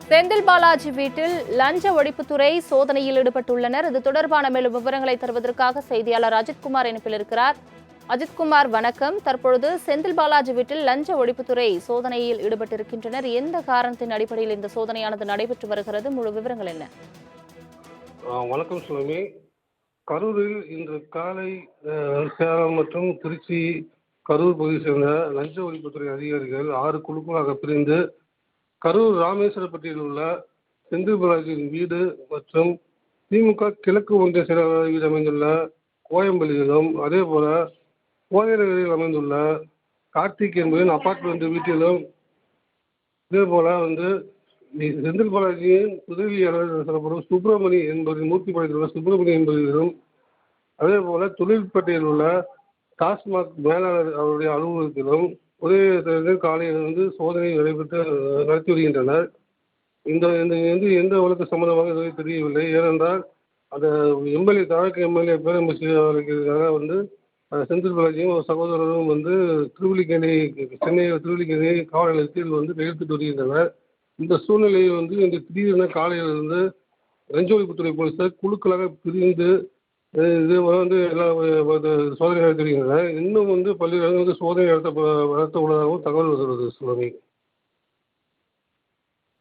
செந்தில் பாலாஜி வீட்டில் லஞ்ச ஒழிப்புத்துறை சோதனையில் ஈடுபட்டுள்ளனர். இது தொடர்பான மேலும் விவரங்களை தருவதற்காக செய்தியாளர் அஜித்குமார் இணைப்பில் இருக்கிறார். அஜித்குமார், வணக்கம். தற்பொழுது செந்தில் பாலாஜி வீட்டில் லஞ்ச ஒழிப்புத்துறை சோதனையில் ஈடுபட்டிருக்கின்றனர். எந்த காரணத்தின் அடிப்படையில் இந்த சோதனையானது நடைபெற்று வருகிறது? முழு விவரங்கள் என்ன? வணக்கம் சுவாமி. கரூரில் இன்று காலை சேலம் மற்றும் திருச்சி, கரூர் பகுதியை சேர்ந்த லஞ்ச ஒழிப்புத்துறை அதிகாரிகள் 6 குழுக்களாக பிரிந்து கரூர் ராமேஸ்வரப்பட்டியில் உள்ள செந்தில் பாலாஜியின் வீடு மற்றும் திமுக கிழக்கு ஒன்றிய செயலாளர் வீடு அமைந்துள்ள கோயம்பள்ளியிலும், அதே போல கோதைநகரில் அமைந்துள்ள கார்த்திக் என்பதின் அபார்ட்மெண்ட் வீட்டிலும், இதே போல செந்தில் பாலாஜியின் உதவியாளர் சொல்லப்படும் சுப்பிரமணி என்பவரின் மூர்த்திப்பாளையத்தில் உள்ள சுப்பிரமணி என்பதிலும், அதே போல தொழில்பேட்டையில் உள்ள டாஸ்மாக் மேலாளர் அவருடைய அலுவலகத்திலும் உதவி காலையில் சோதனை நடத்தி வருகின்றனர். இந்த எந்த வழக்கு சம்பந்தமாக இதுவரை தெரியவில்லை. ஏனென்றால் அந்த எம்எல்ஏ தாழக்கு எம்எல்ஏ பேரமைச்சருக்காக செந்தில் பாலாஜியும் ஒரு சகோதரரும் திருவல்லிக்கேணி, சென்னை திருவல்லிக்கேணி காவல் நிலையத்தில் கையெழுத்திட்டு வருகின்றனர். இந்த சூழ்நிலையில் இன்று திடீரென காலையிலிருந்து லஞ்ச ஒழிப்புத்துறை போலீசார் குழுக்களாக பிரிந்து இது எல்லா சோதனை நடத்தி வருகின்றனர். இன்னும் பல்வேறு இடங்களுக்கு சோதனை நடத்த உள்ளதாகவும் தகவல் வருகிறது சுவாமி.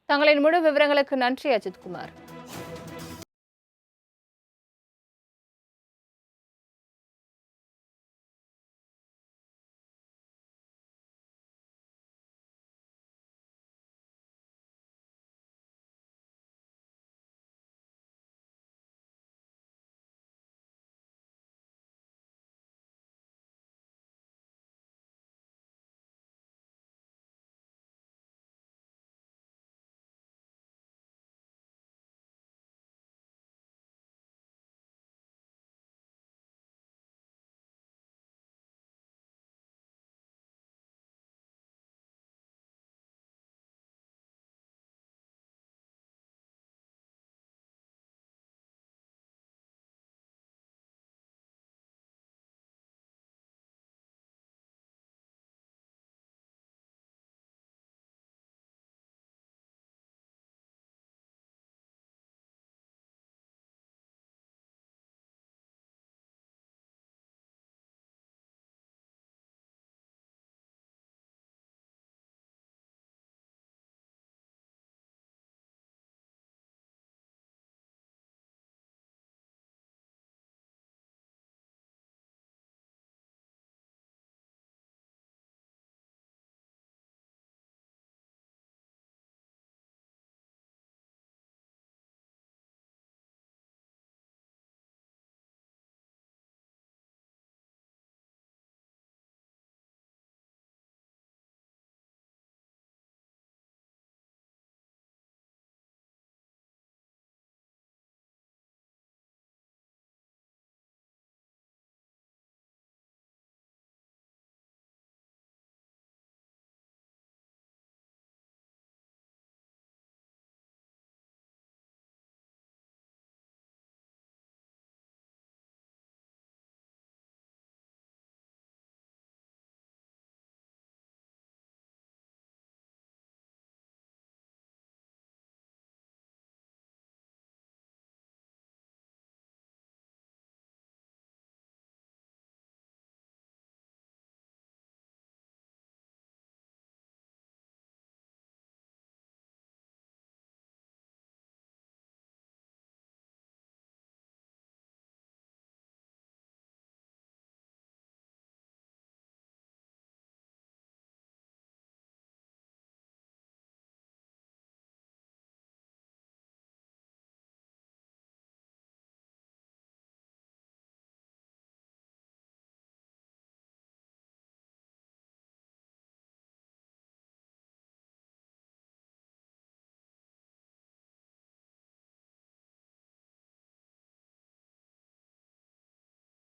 தங்களின் முழு விவரங்களுக்கு நன்றி அஜித்குமார்.